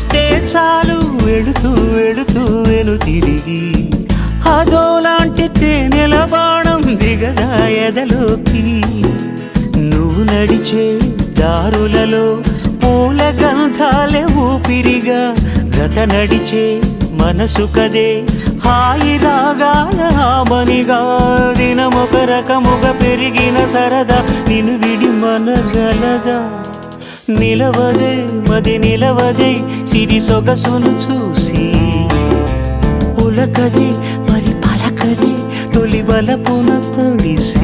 చూస్తే చాలు వెళుతూ వెళుతూ వెను తిరిగి అదోలాంటి తేనెల బాణం దిగదా ఎదలోకి నువ్వు నడిచే దారులలో పూల గంధాలే ఊపిరిగా గత నడిచే మనసు కదే హాయి రాగాల ఆమనిగా దినమొక రకముగా పెరిగిన సరదా నిన్ను విడి మనగలదా నిలవదే మది నిలవదే సిరి సొగసును చూసి ఉలకదే మరి పలకదే తొలి వలపున తడిసి